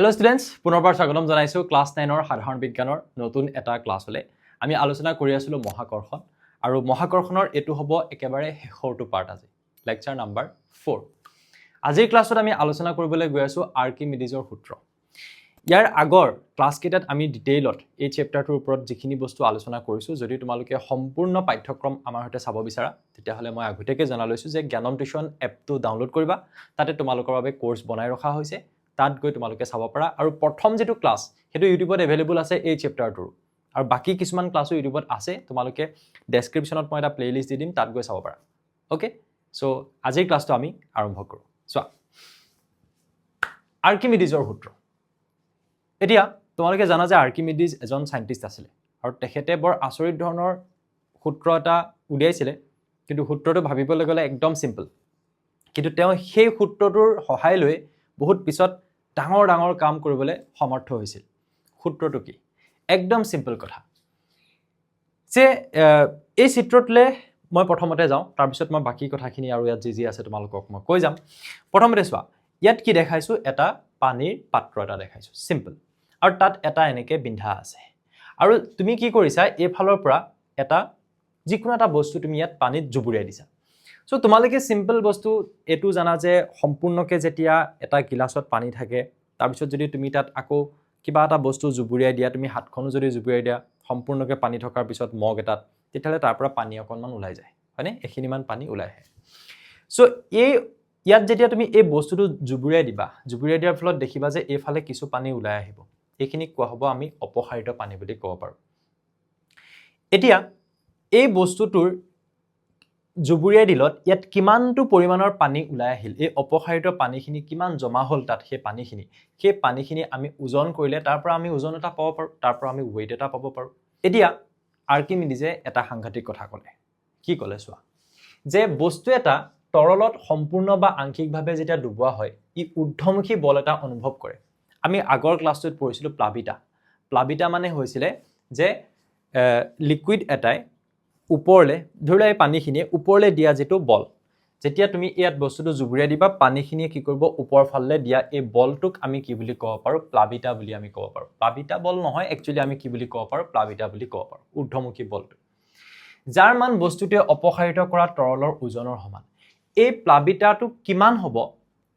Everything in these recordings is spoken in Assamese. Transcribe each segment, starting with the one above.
Hello students, পুনৰবাৰ স্বাগতম জনাইছো ক্লাছ 9 ৰ সাধাৰণ বিজ্ঞানৰ নতুন এটা ক্লাছলে। আমি আলোচনা কৰি আছিলো মহাকৰ্ষণ আৰু মহাকৰ্ষণৰ এটো হ'ব একেবাৰে শেষৰটো পাৰ্ট আজি। Lecture number 4। আজিৰ ক্লাছত আমি আলোচনা কৰিবলৈ গৈ আছো আৰ্কিমিডিজৰ সূত্ৰ। ইয়াৰ আগৰ ক্লাছ কেইটাত আমি ডিটেইলত এই চেপ্টাৰটোৰ ওপৰত যিখিনি বস্তু আলোচনা কৰিছো, যদি তোমালোকে সম্পূৰ্ণ পাঠ্যক্ৰম আমাৰ হতে চাব বিচাৰা, তেতিয়াহলে মই আগতেকে জনালৈছো যে জ্ঞানম টিউচন এপটো ডাউনলোড কৰিবা। তাতে তোমালোকৰ বাবে কোৰ্স বনাই ৰখা হৈছে। তাত গৈ তোমালোকে চাব পাৰা আৰু প্ৰথম যেটো ক্লাছ হেতু ইউটিউবত अवेलेबल আছে এই চেপ্টাৰটোৰ আৰু বাকি কিছুমান ক্লাছও ইউটিউবত আছে তোমালোকে ডেসক্ৰিপচনত মই এটা প্লেলিষ্ট দি দিম তাত গৈ চাব পাৰা ওকে সো আজিৰ ক্লাছটো আমি আৰম্ভ কৰো সো আৰ্কিমিডিজৰ সূত্ৰ এতিয়া তোমালোকে জানা যে আৰ্কিমিডিজ এজন সাইন্টিষ্ট আছিল আৰু তেখেতে বৰ আচৰিত ধৰণৰ সূত্ৰ এটা উলিয়াইছিল কিন্তু সূত্ৰটো ভাবিবলৈ গলে একদম সিম্পল কিন্তু তেওঁ সেই সূত্ৰটোৰ সহায় লৈ বহুত পিছত ডাঙৰ ডাঙৰ কাম কৰিবলৈ সমৰ্থ হৈছিল সূত্ৰটো কি একদম সিম্পল কথা যে এই চিত্ৰতলে মই প্ৰথমতে যাও তাৰ পিছত মই বাকি কথাখিনি আৰু ইয়াত যি আছে তোমালোকক মই কৈ যাম প্ৰথমতে চোৱা ইয়াত কি দেখাইছো এটা পানীৰ পাত্ৰ এটা দেখাইছো সিম্পল আৰু তাত এটা এনেকে বিন্ধা আছে আৰু তুমি কি কৰিছা এই ফালৰ পৰা এটা যিকোনো এটা বস্তু তুমি ইয়াত পানীত জুবুৰিয়াই দিছা সো তোমালোকে সিম্পল বস্তু এটো জানা যে সম্পূৰ্ণকে যেতিয়া এটা গিলাসত পানী থাকে তাৰ পিছত যদি তুমি তাত আকৌ কিবা এটা বস্তু জুবুৰিয়াই দিয়া তুমি হাতখনো যদি জুবুৰিয়াই দিয়া সম্পূৰ্ণকে পানী থকাৰ পিছত মগ এটাত তেতিয়ালে তাৰ পৰা পানী অকনমান ওলাই যায় হয়নে এখিনিমান পানী ওলাই আহে সো এই ইয়াত যেতিয়া তুমি এই বস্তুটো জুবুৰিয়াই দিবা জুবুৰিয়াই দিয়াৰ ফলত দেখিবা যে এইফালে কিছু পানী ওলাই আহিব এইখিনি কোৱা হ'ব আমি অপসাৰিত পানী বুলি ক'ব পাৰো এতিয়া এই বস্তুটোৰ জুবুৰিয়াই দিলত ইয়াত কিমানটো পৰিমাণৰ পানী ওলাই আহিল এই অপসাৰিত পানীখিনি কিমান জমা হ'ল তাত সেই পানীখিনি আমি ওজন কৰিলে তাৰ পৰা আমি ওজন এটা পাব পাৰো তাৰ পৰা আমি ওয়েট এটা পাব পাৰো এতিয়া আৰ্কিমিডিজে এটা সাংঘাতিক কথা ক'লে কি ক'লে চোৱা যে বস্তু এটা তৰলত সম্পূৰ্ণ বা আংশিকভাৱে যেতিয়া ডুবোৱা হয় ই ঊৰ্ধ্বমুখী বল এটা অনুভৱ কৰে আমি আগৰ ক্লাছটোত পঢ়িছিলো প্লাবিতা মানে হৈছিলে যে লিকুইড এটাই উপৰলে ধৰিলা এই পানীখিনি উপৰলে দিয়া যেটো বল যেতিয়া তুমি ইয়াত বস্তুটো জুবুৰিয়াই দিবা পানীখিনি কি কৰিব ওপৰ ফাললে দিয়া এই বলটোক আমি কি বুলি ক'ব পাৰো প্লাবিতা বুলি আমি ক'ব পাৰো প্লাবিতা বল নহয় একচুয়ালি আমি কি বুলি ক'ব পাৰো প্লাবিতা বুলি ক'ব পাৰো ঊৰ্ধ্বমুখী বলটো যাৰ মান বস্তুটোৱে অপসাৰিত কৰা তৰলৰ ওজনৰ সমান এই প্লাবিতাটো কিমান হ'ব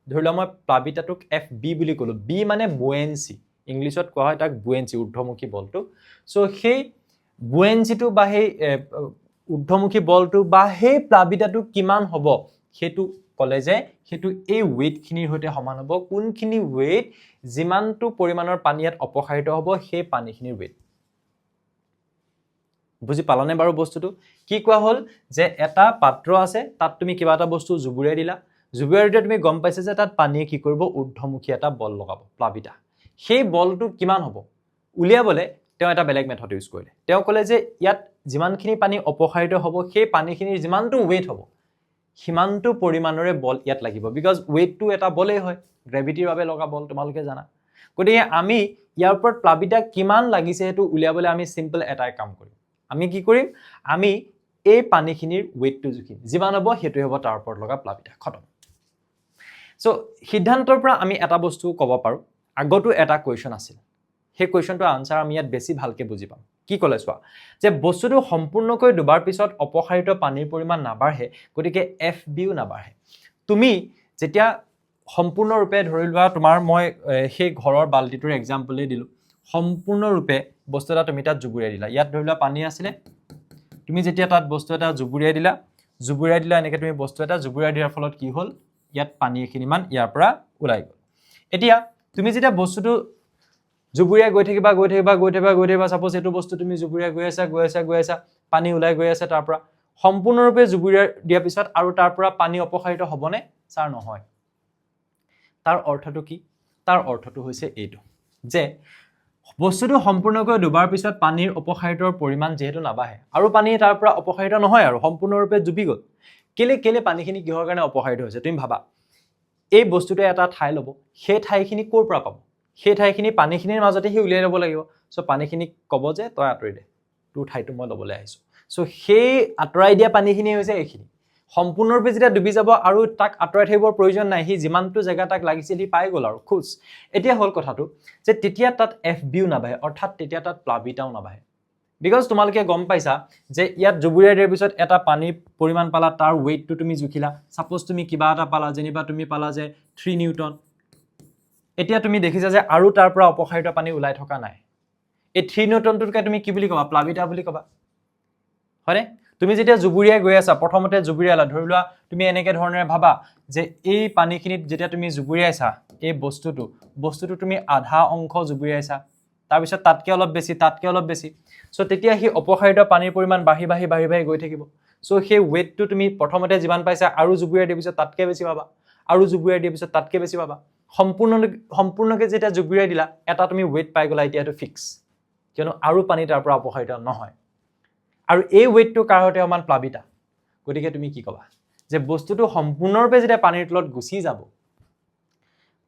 ধৰিলা মই প্লাবিতাটোক FB বুলি ক'লো B মানে বুয়েন্সি ইংলিছত কোৱা হয় তাক বুয়েন্সি ঊৰ্ধ্বমুখী বলটো সো সেই বুয়েন্সিটো বা সেই ঊৰ্ধ্বমুখী বলটো বা সেই প্লাবিতাটো কিমান হ'ব হেতু কলে যে হেতু এই ওয়েট খিনিৰ হৈতে সমান হ'ব কোনখিনি ওয়েট যিমানটো পৰিমাণৰ পানী ইয়াত অপসাৰিত হ'ব সেই পানীখিনিৰ ওয়েট বুজি পালানে বাৰু বস্তুটো কি কোৱা হ'ল যে এটা পাত্ৰ আছে তাত তুমি কিবা এটা বস্তু জুবুৰিয়াই দিলা জুবুৰিয়াই দিলে তুমি গম পাইছা যে তাত পানীয়ে কি কৰিব ঊৰ্ধ্বমুখী এটা বল লগাব প্লাবিতা সেই বলটো কিমান হ'ব উলিয়াবলে তেওঁ এটা বেলেগ মেথড ইউজ কৰিলে তেওঁ ক'লে যে ইয়াত যিমানখিনি পানী অপসাৰিত হ'ব সেই পানীখিনিৰ যিমানটো ওয়েট হ'ব সিমানটো পৰিমাণৰে বল ইয়াত লাগিব বিকজ ওয়েটটো এটা বলেই হয় গ্ৰেভিটিৰ বাবে লগা বল তোমালোকে জানা গতিকে আমি ইয়াৰ ওপৰত প্লাবিতা কিমান লাগিছে হেতু উলিয়াবলে আমি সিম্পল এটাই কাম কৰিম আমি কি কৰিম আমি এই পানীখিনিৰ ওয়েটটো জুখিম যিমান হ'ব হেতু হ'ব তাৰ ওপৰত লগা প্লাবিতা খতম সো সিদ্ধান্তৰ পৰা আমি এটা বস্তু ক'ব পাৰো আগতো এটা কোৱেশ্চন আছিল সেই কোৱেশ্চনটোৰ আনসাৰ আমি ইয়াত বেছি ভালকে বুজি পাম কি ক'লে চোৱা যে বস্তুটো সম্পূৰ্ণকৈ ডুবাৰ পিছত অপসাৰিত পানীৰ পৰিমাণ নাবাঢ়ে গতিকে FBও নাবাঢ়ে তুমি যেতিয়া সম্পূৰ্ণৰূপে ধৰি লোৱা তোমাৰ মই সেই ঘৰৰ বালতিটোৰ এক্সাম্পলই দিলো সম্পূৰ্ণৰূপে বস্তু এটা তুমি তাত জুবুৰিয়াই দিলা ইয়াত ধৰি লোৱা পানী আছিল তুমি যেতিয়া তাত বস্তু এটা জুবুৰিয়াই দিলা এনেকৈ তুমি বস্তু এটা জুবুৰিয়াই দিয়াৰ ফলত কি হ'ল ইয়াত পানী এখিনিমান ইয়াৰ পৰা ওলাই গ'ল এতিয়া তুমি যেতিয়া বস্তুটো জুবুৰিয়াই গৈ থাকিবা সাপোজ এটো বস্তু তুমি জুবুৰিয়াই গৈ আছা পানী ওলাই গৈ আছে তাৰ পৰা সম্পূৰ্ণৰূপে জুবুৰিয়াই দিয়া পিছত আৰু তাৰ পৰা পানী অপসাৰিত হ'বনে ছাৰ নহয় তাৰ অৰ্থটো কি তাৰ অৰ্থটো হৈছে এইটো যে বস্তুটো সম্পূৰ্ণকৈ ডুবাৰ পিছত পানীৰ অপসাৰিতৰ পৰিমাণ যেহেতু নাবাঢ়ে আৰু পানী তাৰ পৰা অপসাৰিত নহয় আৰু সম্পূৰ্ণৰূপে ডুবি গ'ল কেলে পানীখিনি কিহৰ কাৰণে অপসাৰিত হৈছে তুমি ভাবা এই বস্তুটো এটা ঠাই ল'ব সেই ঠাইখিনি ক'ৰ পৰা পাব সেই ঠাইখিনি পানীখিনিৰ মাজতে হি উলিয়াই ল'ব লাগিব সো পানীখিনি ক'ব যে তই আঁতৰি দে তোৰ ঠাইটো মই ল'বলৈ আহিছো সো সেই আঁতৰাই দিয়া পানীখিনি হৈছে এইখিনি সম্পূৰ্ণৰূপে যেতিয়া ডুবি যাব আৰু তাক আঁতৰাই থাকিবৰ প্ৰয়োজন নাই, সি যিমানটো জেগা তাক লাগিছিল সি পাই গ'ল আৰু খোজ। এতিয়া হ'ল কথাটো যে তেতিয়া তাত FBও নাবাঢ়ে, অৰ্থাৎ তেতিয়া তাত প্লাবিতাও নাবাঢ়ে। বিকজ তোমালোকে গম পাইছা যে ইয়াত জুবুৰিয়াই দিয়াৰ পিছত এটা পানীৰ পৰিমাণ পালা, তাৰ ৱেইটটো তুমি জুখিলা। ছাপ'জ তুমি কিবা এটা পালা, যেনিবা তুমি পালা যে 3 নিউটন। এতিয়া তুমি দেখিছা যে আৰু তাৰ পৰা অপসাৰিত পানী ওলাই থকা নাই। এই 3 নিউটনটোকে তুমি কি বুলি ক'বা? প্লাবিতা বুলি ক'বা, হয়নে? তুমি যেতিয়া জুবুৰিয়াই গৈ আছা, প্ৰথমতে জুবুৰিয়ালা, ধৰি লোৱা তুমি এনেকে ধৰণেৰে ভাবা যে এই পানীখিনিত যেতিয়া তুমি জুবুৰিয়াইছা, এই বস্তুটো তুমি আধা অংশ জুবুৰিয়াইছা, তাৰপিছত তাতকৈ অলপ বেছি, তাতকৈ অলপ বেছি। চ' তেতিয়া সেই অপসাৰিত পানীৰ পৰিমাণ বাঢ়ি বাঢ়ি বাঢ়ি বাঢ়ি গৈ থাকিব। চ' সেই ৱেইটটো তুমি প্ৰথমতে যিমান পাইছা আৰু জুবুৰিয়াই দিয়াৰ পিছত তাতকৈ বেছি পাবা, আৰু জুবুৰিয়াই দিয়াৰ পিছত তাতকৈ বেছি পাবা। সম্পূৰ্ণকৈ যেতিয়া জুবুৰিয়াই দিলা, এটা তুমি ৱেইট পাই গ'লা, এতিয়া এইটো ফিক্স, কিয়নো আৰু পানী তাৰ পৰা অপসাৰিত নহয়। আৰু এই ৱেইটটো কাৰ সৈতে সমান? প্লাবিতা। গতিকে তুমি কি ক'বা? যে বস্তুটো সম্পূৰ্ণৰূপে যেতিয়া পানীৰ তলত গুচি যাব,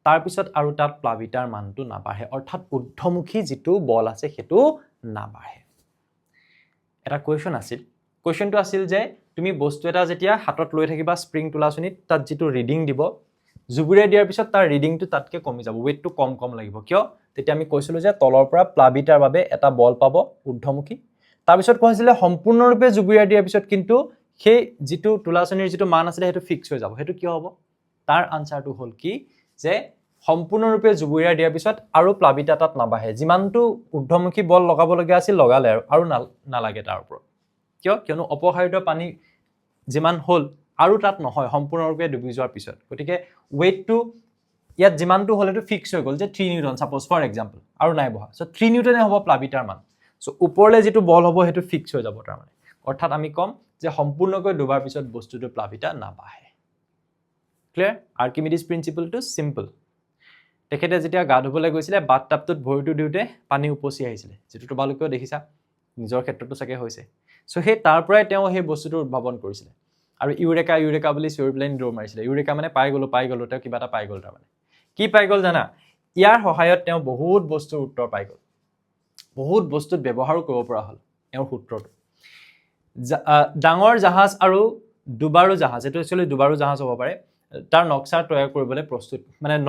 তাৰপিছত আৰু তাত প্লাবিতাৰ মানটো নাবাঢ়ে, অৰ্থাৎ ঊৰ্ধ্বমুখী যিটো বল আছে সেইটো নাবাঢ়ে। এটা কুৱেশ্যন আছিল, কুৱেশ্যনটো আছিল যে তুমি বস্তু এটা যেতিয়া হাতত লৈ থাকিবা স্প্ৰিং তোলাচনীত, তাত যিটো ৰিডিং দিব, জুবুৰিয়াই দিয়াৰ পিছত তাৰ ৰিডিংটো তাতকৈ কমি যাব, ৱেইটটো কম কম লাগিব। কিয়? তেতিয়া আমি কৈছিলোঁ যে তলৰ পৰা প্লাবিতাৰ বাবে এটা বল পাব ঊৰ্ধ্বমুখী। তাৰপিছত কোৱা হৈছিলে সম্পূৰ্ণৰূপে জুবুৰিয়াই দিয়াৰ পিছত কিন্তু সেই যিটো তোলাচনীৰ যিটো মান আছিলে সেইটো ফিক্স হৈ যাব। সেইটো কিয় হ'ব? তাৰ আনচাৰটো হ'ল কি, যে সম্পূৰ্ণৰূপে জুবুৰিয়াই দিয়াৰ পিছত আৰু প্লাবিতা তাত নাবাঢ়ে। যিমানটো ঊৰ্ধ্বমুখী বল লগাবলগীয়া আছিল লগালে আৰু নালাগে তাৰ ওপৰত। কিয়? কিয়নো অপসাৰিত পানী যিমান হ'ল আৰু তাত নহয় সম্পূৰ্ণৰূপে ডুবি যোৱাৰ পিছত। গতিকে ৱেইটটো ইয়াত যিমানটো হ'ল সেইটো ফিক্স হৈ গ'ল, যে 3 নিউটন ছাপ'জ ফৰ এক্সাম্পল, আৰু নাই বহা। চ' 3 নিউটনে হ'ব প্লাবিতাৰ মান। চ' ওপৰলৈ যিটো বল হ'ব সেইটো ফিক্স হৈ যাব তাৰমানে। অৰ্থাৎ আমি ক'ম যে সম্পূৰ্ণকৈ ডুবাৰ পিছত বস্তুটো প্লাবিতা নাবাঢ়ে। ক্লিয়াৰ? আৰ্কিমিডিজ প্ৰিন্সিপলটো চিম্পল। তেখেতে যেতিয়া গা ধুবলৈ গৈছিলে, বাথটাবটোত ভৰিটো দিওঁতে পানী উপচি আহিছিলে, যিটো তোমালোকেও দেখিছা, নিজৰ ক্ষেত্ৰতো চাগে হৈছে। চ' সেই তাৰ পৰাই তেওঁ সেই বস্তুটো উদ্ভাৱন কৰিছিলে। আৰু ইউৰেকা বুলি চিঞৰি পেলাই দৌৰ মাৰিছিলে। ইউৰেকা মানে পাই গ'লো, তেওঁ কিবা এটা পাই গ'ল তাৰমানে। কি পাই গ'ল জানা? ইয়াৰ সহায়ত তেওঁ বহুত বস্তুৰ উত্তৰ পাই গ'ল, বহুত বস্তুত ব্যৱহাৰো কৰিব পৰা হ'ল এওঁৰ সূত্ৰটো। ডাঙৰ জাহাজ আৰু ডুবাৰু জাহাজ, এইটো একচুৱেলি ডুবাৰু জাহাজ হ'ব পাৰে, তাৰ নক্সা তৈয়াৰ কৰিবলৈ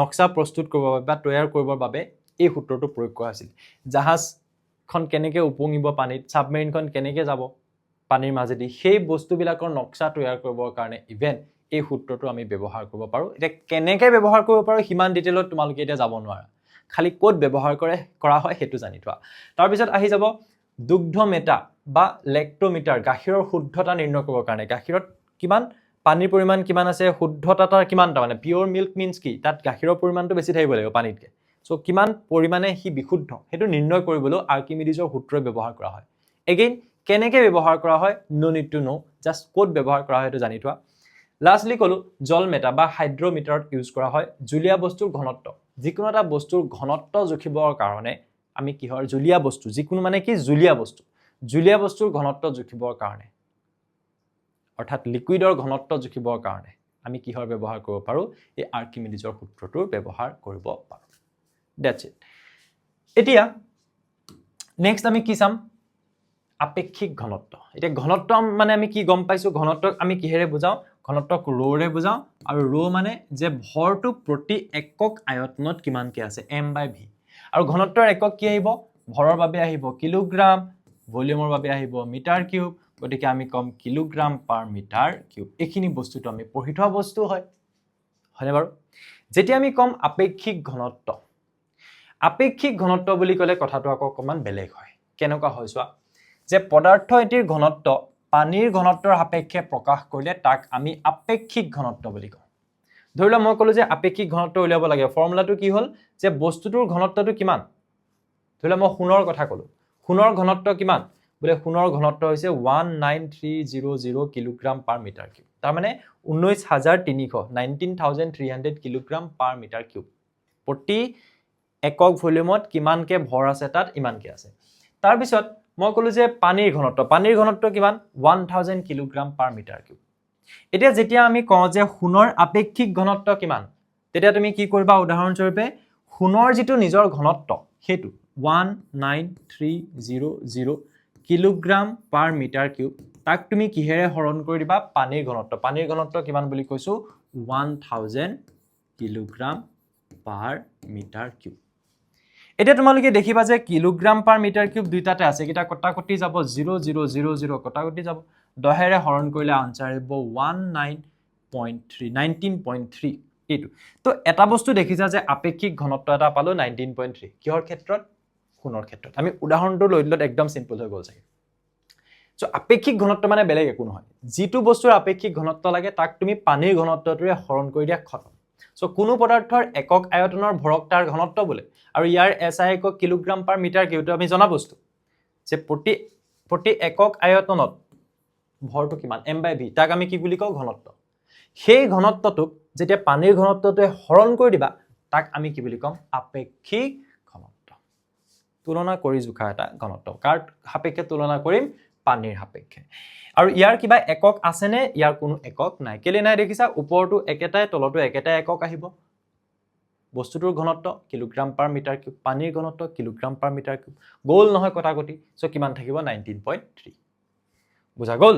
নক্সা প্ৰস্তুত কৰিবৰ বাবে বা তৈয়াৰ কৰিবৰ বাবে এই সূত্ৰটো প্ৰয়োগ কৰা হৈছিল। জাহাজখন কেনেকৈ উপঙিব পানীত, ছাবমেৰিনখন কেনেকৈ যাব পানীৰ মাজেদি, সেই বস্তুবিলাকৰ নক্সা তৈয়াৰ কৰিবৰ কাৰণে ইভেন এই সূত্ৰটো আমি ব্যৱহাৰ কৰিব পাৰোঁ। এতিয়া কেনেকৈ ব্যৱহাৰ কৰিব পাৰোঁ সিমান ডিটেইলত তোমালোকে এতিয়া যাব নোৱাৰা, খালি ক'ত ব্যৱহাৰ কৰা হয় সেইটো জানি থোৱা। তাৰপিছত আহি যাব দুগ্ধমেটা বা লেক্টোমিটাৰ, গাখীৰৰ শুদ্ধতা নিৰ্ণয় কৰিবৰ কাৰণে। গাখীৰত কিমান পানীৰ পৰিমাণ কিমান আছে, শুদ্ধতা তাৰ কিমান, তাৰমানে পিয়'ৰ মিল্ক মিনছ কি, তাত গাখীৰৰ পৰিমাণটো বেছি থাকিব লাগিব পানীতকৈ। চ' কিমান পৰিমাণে সি বিশুদ্ধ সেইটো নিৰ্ণয় কৰিবলৈ আৰ্কিমিডিজৰ সূত্ৰ ব্যৱহাৰ কৰা হয়। এগেইন কেনেকৈ ব্যৱহাৰ কৰা হয়, নো নিড টু ন', জাষ্ট ক'ত ব্যৱহাৰ কৰা হয় সেইটো জানি থোৱা। লাষ্টলি ক'লোঁ জলমেটা বা হাইড্ৰমিটাৰত ইউজ কৰা হয় জুলীয়া বস্তুৰ ঘনত্ব। যিকোনো এটা বস্তুৰ ঘনত্ব জুখিবৰ কাৰণে আমি কিহৰ, জুলীয়া বস্তু, যিকোনো মানে কি জুলীয়া বস্তুৰ ঘনত্ব জুখিবৰ কাৰণে, অৰ্থাৎ লিকুইডৰ ঘনত্ব জুখিবৰ কাৰণে আমি কিহৰ ব্যৱহাৰ কৰিব পাৰোঁ, এই আৰ্কিমিডিজৰ সূত্ৰটোৰ ব্যৱহাৰ কৰিব পাৰোঁ। That's it. এতিয়া নেক্সট আমি কি চাম, আপেক্ষিক ঘনত্ব। এতিয়া ঘনত্ব মানে আমি কি গম পাইছোঁ, ঘনত্বক আমি কিহেৰে বুজাওঁ, ঘনত্বক ৰ'ৰে বুজাওঁ। আৰু ৰ' মানে যে ভৰটো প্ৰতি একক আয়তনত কিমানকৈ আছে, m/v। আৰু ঘনত্বৰ একক কি আহিব, ভৰৰ বাবে আহিব কিলোগ্ৰাম, ভলিউমৰ বাবে আহিব মিটাৰ কিউব। গতিকে আমি ক'ম কিলোগ্ৰাম পাৰ মিটাৰ কিউব। এইখিনি বস্তুটো আমি পঢ়ি থোৱা বস্তু হয়নে বাৰু? যেতিয়া আমি ক'ম আপেক্ষিক ঘনত্ব বুলি ক'লে কথাটো আকৌ অকণমান বেলেগ হয়। কেনেকুৱা হয় চোৱা, যে পদাৰ্থ এটিৰ ঘনত্ব পানীৰ ঘনত্বৰ সাপেক্ষে প্ৰকাশ কৰিলে তাক আমি আপেক্ষিক ঘনত্ব বুলি কওঁ। ধৰি লোৱা মই ক'লোঁ যে আপেক্ষিক ঘনত্ব উলিয়াব লাগে, ফৰ্মুলাটো কি হ'ল, যে বস্তুটোৰ ঘনত্বটো কিমান। ধৰি লোৱা মই সোণৰ কথা ক'লোঁ, সোণৰ ঘনত্ব কিমান, বোলে সোণৰ ঘনত্ব হৈছে 19300 কিলোগ্ৰাম পাৰ মিটাৰ কিউব। তাৰমানে 19,300 কিলোগ্ৰাম পাৰ মিটাৰ কিউব। প্ৰতি একক ভলিউমত কিমানকৈ ভৰ আছে, তাত ইমানকৈ আছে। তাৰপিছত মই ক'লোঁ যে পানীৰ ঘনত্ব কিমান, 1000 কিলোগ্ৰাম পাৰ মিটাৰ কিউব। এতিয়া যেতিয়া আমি কওঁ যে সোণৰ আপেক্ষিক ঘনত্ব কিমান, তেতিয়া তুমি কি কৰিবা, উদাহৰণস্বৰূপে সোণৰ যিটো নিজৰ ঘনত্ব সেইটো 19300 কিলোগ্ৰাম পাৰ মিটাৰ কিউব, তাক তুমি কিহেৰে হৰণ কৰি দিবা পানীৰ ঘনত্ব কিমান বুলি কৈছো 1000 কিলোগ্ৰাম পাৰ মিটাৰ কিউব এতিয়া তোমালোকে দেখিবা যে কিলোগ্ৰাম পাৰ মিটাৰ কিউব দুইটাতে আছে কিটা কটাকটি যাব 0000 কটাকটি যাব 10 ৰে হৰণ কৰিলে আনসাৰ হ'ব 19.3 এইটো তো এটা বস্তু দেখিছা যে আপেক্ষিক ঘনত্ব এটা পালো 19.3 কিহৰ ক্ষেত্ৰত কোণৰ ক্ষেত্ৰত আমি উদাহৰণটো লৈ দিলত একদম সিম্পল হৈ গ'ল চাগে সো আপেক্ষিক ঘনত্ব মানে বেলেগ একো নহয় যিটো বস্তুৰ আপেক্ষিক ঘনত্ব লাগে তাক তুমি পানীৰ ঘনত্বটোৰে হৰণ কৰি দিয়া খতম সো কোনো পদাৰ্থৰ একক আয়তনৰ ভৰক তাৰ ঘনত্ব বোলে আৰু ইয়াৰ SI একক কিলোগ্ৰাম পাৰ মিটাৰ কিউবটো আমি জনা বস্তু যে প্ৰতি একক আয়তনত ভৰটো কিমান m/v তাক আমি কি বুলি কওঁ ঘনত্ব সেই ঘনত্বটোক যেতিয়া পানীৰ ঘনত্বটোৱে হৰণ কৰি দিবা তাক আমি কি বুলি কম আপেক্ষিক ঘনত্ব তুলনা কৰি জোখা এটা ঘনত্ব কাৰ সাপেক্ষে তুলনা কৰিম পানীৰ সাপেক্ষে আৰু ইয়াৰ কিবা একক আছে নে ইয়াৰ কোনো একক নাই কেলে নাই দেখিছা ওপৰটো একেটাই তলটো একেটাই একক আহিব বস্তুটোৰ ঘনত্ব কিলোগ্ৰাম পাৰ মিটাৰ কিউব পানীৰ ঘনত্ব কিলোগ্ৰাম পাৰ মিটাৰ কিউব গোল নহয় কটাকটি সো কিমান থাকিব 19.3 বুজা গল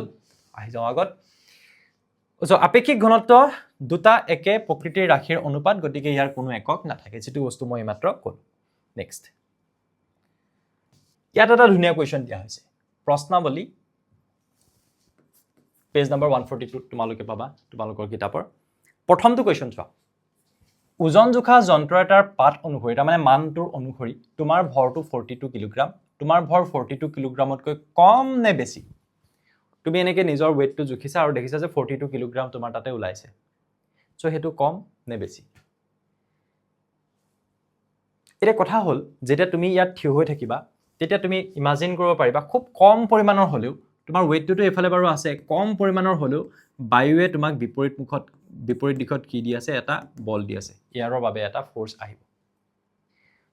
আহি যাও আগত সো আপেক্ষিক ঘনত্ব দুটা একে প্ৰকৃতিৰ ৰাশিৰ অনুপাত গতিকে ইয়াৰ কোনো একক নাথাকে যেটো বস্তু মই মাত্ৰ কল নেক্সট ইয়াত এটা ধুনীয়া কোৱেশ্চন দিয়া হৈছে প্ৰশ্নাৱলী পেজ নম্বৰ 142 তোমালোকে পাবা তোমালোকৰ কিতাপৰ প্ৰথমটো কোৱেশ্চন চোৱা ওজন জোখা যন্ত্ৰ এটাৰ পাঠ অনুসৰি তাৰ মানে মানটোৰ অনুসৰি তোমাৰ ভৰটো 42 কিলোগ্ৰাম তোমাৰ ভৰ 42 কিলোগ্ৰামতকৈ কম নে বেছি তুমি এনেকে নিজৰ ওয়েটটো জুখিছা আৰু দেখিছা যে 42 কিলোগ্ৰাম তোমাৰ তাতে ওলাইছে সো হেতু কম নে বেছি এটা কথা হল যেতিয়া তুমি ইয়াত থিয় হৈ থাকিবা তেতিয়া তুমি ইমাজিন কৰিব পাৰিবা খুব কম পৰিমাণৰ হলেও তোমাৰ ওয়েটটো এফালে বাৰু আছে কম পৰিমাণৰ হলেও বায়ুৱে তোমাক বিপৰীত দিশত কি দি আছে এটা বল দি আছে ইয়াৰৰ বাবে এটা ফোৰ্স আহিব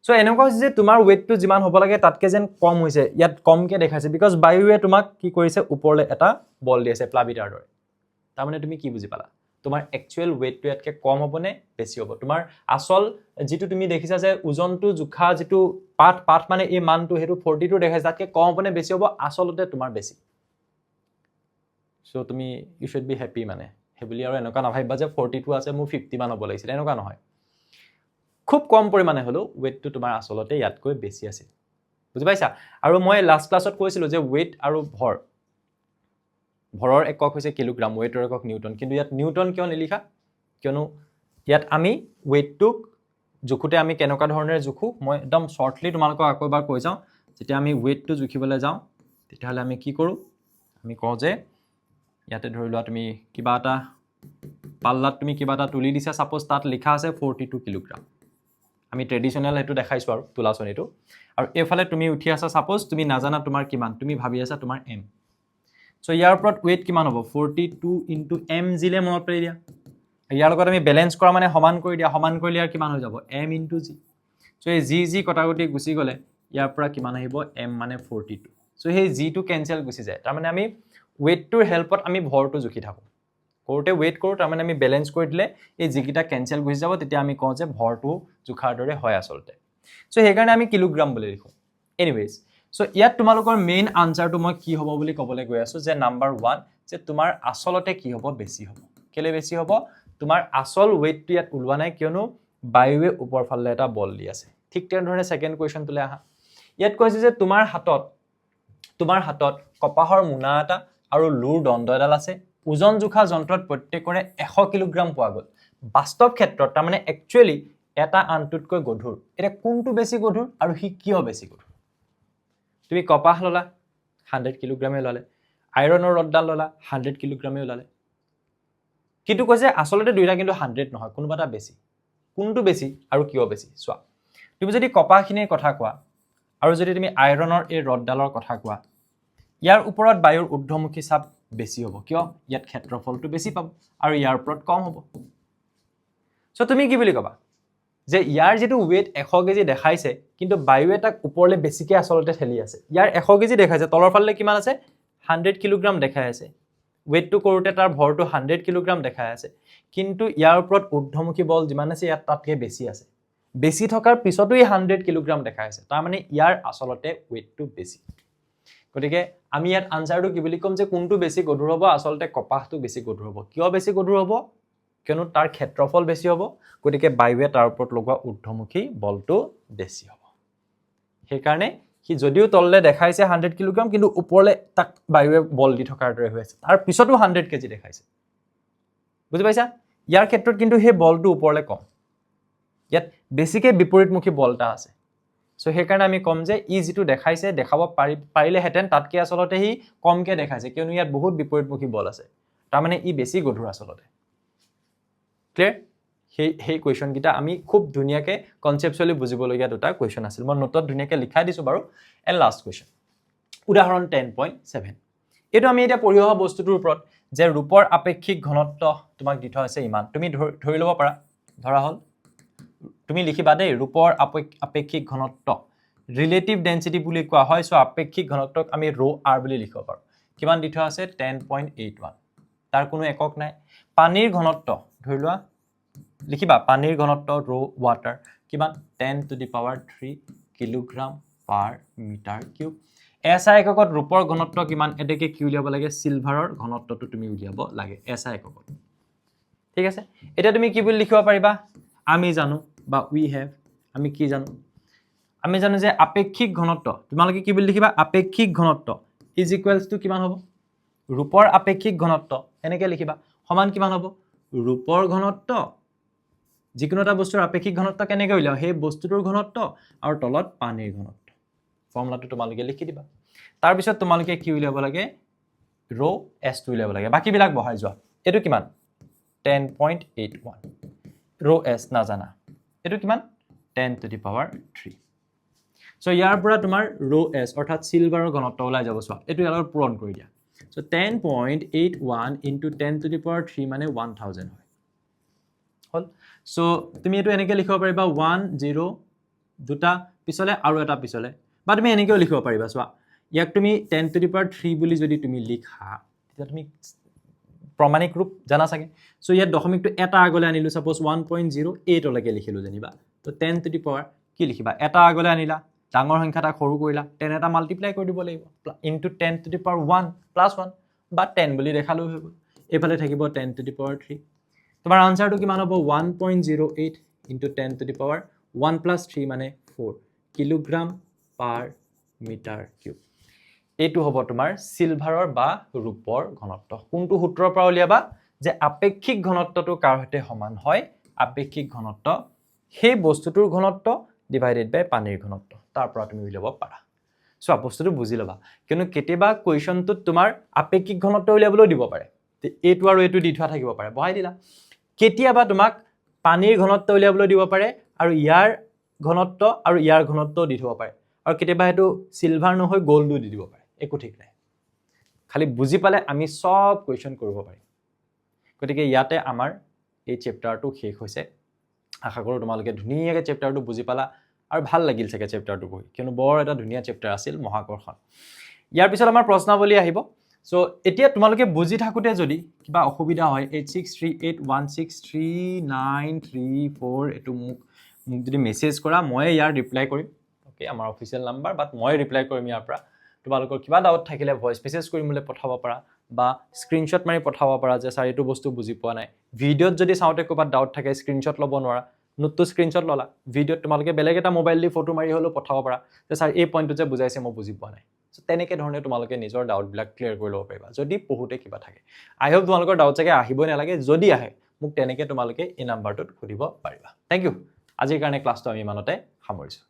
সো এনেকুৱা হৈছে যে তোমাৰ ওয়েটটো যিমান হ'ব লাগে তাতকে যেন কম হৈছে ইয়াত কমকে দেখাইছে বিকজ বায়ুৱে তোমাক কি কৰিছে ওপৰলে এটা বল দি আছে প্লাবিটাৰ দৰে তাৰ মানে তুমি কি বুজি পালা তোমাৰ একচুয়াল ওয়েটটো ইয়াতকে কম হ'বনে বেছি হ'ব তোমাৰ আসল যেটো তুমি দেখিছা যে ওজনটো জুখা যেটো পাঠ মানে এই মানটো হেতু 42 দেখাইছে তাতকে কম হ'বনে বেছি হ'ব আসলতে তোমাৰ বেছি সো তুমি ইউ শুড বি হ্যাপি মানে হেবুলি আৰু এনেকুৱা নাভাবিবা যে 42 আছে মোৰ 50 মান হ'ব লাগিছিল এনেকুৱা নহয় খুব কম পৰিমাণে হলো ওয়েটটো তোমাৰ আসলতে ইয়াতকৈ বেছি আছে বুজি পাইছা আৰু মই লাষ্ট ক্লাছত কৈছিলো যে ওয়েট আৰু ভৰৰ একক হৈছে কিলোগ্ৰাম ওয়েটৰ একক নিউটন কিন্তু ইয়াত নিউটন কিয় নিলিখা কিয়নো ইয়াত আমি ওয়েটটোক জুখুতে আমি কেনেকুৱা ধৰণে জুখু মই একদম শৰ্টলি তোমালোকক আকৌ এবাৰ কৈ যাওঁ যেতিয়া আমি ওয়েটটো জুখিবলৈ যাওঁ তেতিয়াহলে আমি কি কৰো আমি কওঁ যে ইয়াতে ধৰি লোৱা তুমি কিবা এটা পাল্লাত তুমি কিবা এটা তুলি দিছা সাপোজ তাত লিখা আছে 42 কিলোগ্ৰাম আমি ট্ৰেডিশনাল হেতু দেখাইছো আৰু তুলাছনিটো আৰু এফালে তুমি উঠি আছা সাপোজ তুমি নাজানা তোমাৰ কিমান তুমি ভাবি আছা তোমাৰ m সো ইয়াৰ ওপৰত ওয়েট কিমান হ'ব 42 * m জিলে মনত পেলাই দিয়া ইয়াৰ লগত আমি ব্যালেন্স কৰা মানে সমান কৰি দিয়া সমান কৰিলে ইয়াৰ কিমান হৈ যাব m * g সো এই g কটাকটি গুছি গলে ইয়াৰ পৰা কিমান আহিব m মানে 42 সো সেই g টো কেনসেল গুছি যায় তাৰ মানে আমি ওয়েটটোৰ হেল্পত আমি ভৰটো জুখি থাকো কোৰতে ওয়েট কৰো তাৰ মানে আমি ব্যালেন্স কৰি দিলে এই g কিটা কেনসেল গুছি যাব তেতিয়া আমি কওঁ যে ভৰটো জুখাৰ দৰে হয় আসলতে সো সেই কাৰণে আমি কিলোগ্ৰাম বুলি লিখো এনিৱেজ সো ইয়াত তোমালোকৰ মেইন আনসাৰটো মই কি হ'ব বুলি ক'বলৈ গৈ আছো যে নাম্বাৰ 1 যে তোমাৰ আসলতে কি হ'ব বেছি হ'ব কেলে বেছি হ'ব তোমাৰ আসল ওয়েটটো ইয়াত উলৱা নাই কিয়নো বায়ুৱে ওপৰ ফালে এটা বল দি আছে ঠিক তেনেধৰণে সেকেন্ড কোৱেশ্চনটোলে আহা ইয়াত কৈছে যে তোমাৰ হাতত কপাহৰ মুনা এটা আৰু লুৰ দণ্ড এডাল আছে ওজন জোখা যন্ত্ৰত প্ৰত্যেকৰে 100 কিলোগ্ৰাম পোৱা গল বাস্তৱ ক্ষেত্ৰত তাৰ মানে একচুয়ালি এটা আনটোতকৈ গধুৰ এটা কোনটো বেছি গধুৰ আৰু হি কিয় বেছি গধুৰ তুমি কপাহ ললা 100 কিলোগ্ৰামে ললে আইৰণৰ ৰডডাল ললা 100 কিলোগ্ৰামে ওলালে কিন্তু কৈছে আসলতে দুইটা কিন্তু 100 নহয় কোনোবা এটা বেছি কোনটো বেছি আৰু কিয় বেছি চোৱা তুমি যদি কপাহখিনিৰ কথা কোৱা আৰু যদি তুমি আইৰণৰ এই ৰডডালৰ কথা কোৱা ইয়াৰ ওপৰত বায়ুৰ ঊৰ্ধ্বমুখী চাপ বেছি হ'ব কিয় ইয়াত ক্ষেত্ৰফলটো বেছি পাব আৰু ইয়াৰ ওপৰত কম হ'ব সো তুমি কি বুলি কবা যে ইয়াৰ যেটো ওয়েট 100 কেজি দেখাইছে কিন্তু বায়ুৱে তাক ওপৰলে বেছিকে আসলতে ঠেলি আছে ইয়াৰ 100 কেজি দেখাইছে তলৰ ফালে কিমান আছে 100 কিলোগ্ৰাম দেখাই আছে ওয়েটটো কৰোতে তাৰ ভৰটো 100 কিলোগ্ৰাম দেখাই আছে কিন্তু ইয়াৰ ওপৰত ঊৰ্ধ্বমুখী বল যিমান আছে ইয়াত তাতকে বেছি আছে বেছি থকাৰ পিছতো 100 কিলোগ্ৰাম দেখাই আছে তাৰ মানে ইয়াৰ আসলতে ওয়েটটো বেছি গতিকে আমি ইয়াত আনসাৰটো কি বুলি ক'ম যে কোনটো বেছি গধুৰ হ'ব আসলতে কপাহটো বেছি গধুৰ হ'ব কিয় বেছি গধুৰ হ'ব কিয়নো তাৰ ক্ষেত্ৰফল বেছি হ'ব গতিকে বায়ুৱে তাৰ ওপৰত লগোৱা ঊৰ্ধ্বমুখী বলটো বেছি হ'ব সেইকাৰণে সি যদিও তললে দেখাইছে 100 কিলোগ্ৰাম কিন্তু ওপৰলে তাক বায়ুৱে বল দি থকাৰ দৰে হৈ আছে তাৰ পিছতো 100 কেজি দেখাইছে বুজি পাইছা ইয়াৰ ক্ষেত্ৰত কিন্তু সেই বলটো ওপৰলে কম ইয়াত বেছিকৈ বিপৰীতমুখী বল এটা আছে সো সেইকাৰণে আমি কম যে ই যেটো দেখাইছে দেখাব পাৰিলেহেঁতেন তাতকৈ আসলতে সি কমকৈ দেখাইছে কিয়নো ইয়াত বহুত বিপৰীতমুখী বল আছে তাৰমানে ই বেছি গধুৰ আসলতে ক্লিয়াৰ সেই কুৱেশ্যন কিটা আমি খুব ধুনীয়াকৈ কনচেপচুৱেলি বুজিবলগীয়া দুটা কুৱেশ্যন আছিল মই নোটত ধুনীয়াকৈ লিখাই দিছোঁ বাৰু এণ্ড লাষ্ট কুৱেশ্যন উদাহৰণ 10.7 এইটো আমি এতিয়া পঢ়ি অহা বস্তুটোৰ ওপৰত যে ৰূপৰ আপেক্ষিক ঘনত্ব তোমাক দি থোৱা আছে ইমান তুমি ধৰি ল'ব পাৰা ধৰা হ'ল তুমি লিখিবা দেই ৰূপৰ আপেক্ষিক ঘনত্ব ৰিলেটিভ ডেন্সিটি বুলি কোৱা হয় সো আপেক্ষিক ঘনত্বক আমি rho r বুলি লিখিব পাৰোঁ কিমান দি থোৱা আছে 10.81 তাৰ কোনো একক নাই পানীৰ ঘনত্ব ধৰি লোৱা লিখিবা পানীৰ ঘনত্ব rho water কিমান 10 to the power 3 kilogram per metre cube SI এককত ৰূপৰ ঘনত্ব কিমান এটাকে কি উলিয়াব লাগে সিলভাৰৰ ঘনত্বটো তুমি উলিয়াব লাগে এসআই এককত ঠিক আছে এটা তুমি কি বুলি লিখিব পাৰিবা আমি জানো বা উই হ্যাভ আমি কি জানো আমি জানো যে আপেক্ষিক ঘনত্ব তোমালোকে কি বুলি লিখিবা আপেক্ষিক ঘনত্ব ইজ ইকুৱেলস টু কিমান হ'ব ৰূপৰ আপেক্ষিক ঘনত্ব এনেকৈ লিখিবা সমান কিমান হ'ব ৰূপৰ ঘনত্ব যিকোনো এটা বস্তুৰ আপেক্ষিক ঘনত্ব কেনেকৈ উলিয়াও সেই বস্তুটোৰ ঘনত্ব আৰু তলত পানীৰ ঘনত্ব ফৰ্মুলাটো তোমালোকে লিখি দিবা তাৰ পিছত তোমালোকে কি উলিয়াব লাগে rho s টো উলিয়াব লাগে বাকি বিলাক বহাই যোৱা এটো কিমান 10.81 rho s না জানা এটো কিমান 10 to the power 3 সো ইয়াৰ পৰা তোমাৰ rho s অৰ্থাৎ সিলভাৰৰ ঘনত্ব ওলাই যাব চোৱা এটো ইয়াৰ লগত পূৰণ কৰি দিয়া so 10.81 into 10 to the power 3 মানে 1000 হয় হল সো তুমি এটো এনেকৈ লিখিব পাৰিবা 10 দুটা পিছলে আৰু এটা পিছলে বা তুমি এনেকৈও লিখিব পাৰিবা চোৱা ইয়াক তুমি 10 to the power 3 বুলি যদি তুমি লিখা তেতিয়া তুমি প্ৰমাণিক ৰূপ জানা চাগে সো ইয়াত দশমিকটো এটা আগলৈ আনিলো সাপোজ 1.08 লৈকে লিখিলো জানিবা তো 10 to the power কি লিখিবা এটা আগলৈ আনিলা ডাঙৰ সংখ্যাটা সৰু কৰিলা 10 এটা মাল্টিপ্লাই কৰি দিব লাগিব into 10 to the power 1 plus 1 বা 10 বুলি দেখালো হৈ গ'ল এফালে থাকিব 10 to the power 3 তোমাৰ আনসাৰটো কিমান হ'ব 1.08 into 10 to the power 1 plus 3 মানে 4 কিলোগ্ৰাম পাৰ মিটাৰ কিউব এইটো হ'ব তোমাৰ সিলভাৰৰ বা ৰূপৰ ঘনত্ব কোনটো সূত্ৰৰ পৰা উলিয়াবা যে আপেক্ষিক ঘনত্বটো কাৰ সৈতে সমান হয় আপেক্ষিক ঘনত্ব সেই বস্তুটোৰ ঘনত্ব ডিভাইডেড বাই পানীৰ ঘনত্ব তাৰ পৰা তুমি উলিয়াব পাৰা সো বস্তুটো বুজি লবা কিয়নো কেতিয়াবা কুৱেশ্যনটোত তোমাৰ আপেক্ষিক ঘনত্ব উলিয়াবলৈ দিব পাৰে এইটো আৰু এইটো দি থোৱা থাকিব পাৰে বহাই দিলা কেতিয়াবা তোমাক পানীৰ ঘনত্ব উলিয়াবলৈ দিব পাৰে আৰু ইয়াৰ ঘনত্ব আৰু ইয়াৰ ঘনত্ব দি থব পাৰে আৰু কেতিয়াবা হেতু সিলভাৰ নহয় গোল্ডও দি দিব পাৰে একো ঠিক নাই খালি বুজি পালে আমি সব কুৱেশ্যন কৰিব পাৰিম গতিকে ইয়াতে আমাৰ এই চেপ্টাৰটো শেষ হৈছে আশা কৰোঁ তোমালোকে ধুনীয়াকৈ চেপ্টাৰটো বুজি পালা আৰু ভাল লাগিল চাগে চেপ্টাৰটো পঢ়ি কিয়নো বৰ এটা ধুনীয়া চেপ্টাৰ আছিল মহাকৰ্ষণ ইয়াৰ পিছত আমাৰ প্ৰশ্নাৱলী আহিব সো এতিয়া তোমালোকে বুজি থাকোতে যদি কিবা অসুবিধা হয় 8638163934 এটো মোক যদি মেছেজ কৰা মই ইয়াৰ ৰিপ্লাই কৰিম ওকে আমাৰ অফিচিয়েল নাম্বাৰ বাট মই ৰিপ্লাই কৰিম ইয়াৰ পৰা তোমালোকৰ কিবা ডাউট থাকিলে ভয়েস মেছেজ কৰি মোলে পঠাব পাৰা বা স্ক্ৰিনশ্বট মাৰি পঠাব পাৰা যে স্যাৰ এইটো বস্তু বুজি পোৱা নাই ভিডিঅ'ত যদি চাওঁতে ক'ৰবাত ডাউট থাকে স্ক্ৰিনশ্বট ল'ব নোৱাৰা নোটটো স্ক্ৰিনশ্বট ল'লা ভিডিঅ'ত তোমালোকে বেলেগ এটা মোবাইল দি ফটো মাৰি হলেও পঠাব পাৰা যে স্যাৰ এই পইণ্টটো যে বুজাইছে মই বুজি পোৱা নাই সো তেনেকৈ ধৰণে তোমালোকে নিজৰ ডাউটবিলাক ক্লিয়াৰ কৰি ল'ব পাৰিবা যদি পঢ়োতে কিবা থাকে আই হোপ তোমালোকৰ ডাউট চাগে আহিবই নালাগে যদি আহে মোক তেনেকৈ তোমালোকে এই নাম্বাৰটোত সুধিব পাৰিবা থ্যাংক ইউ আজিৰ কাৰণে ক্লাছটো আমি ইমানতে সামৰিছোঁ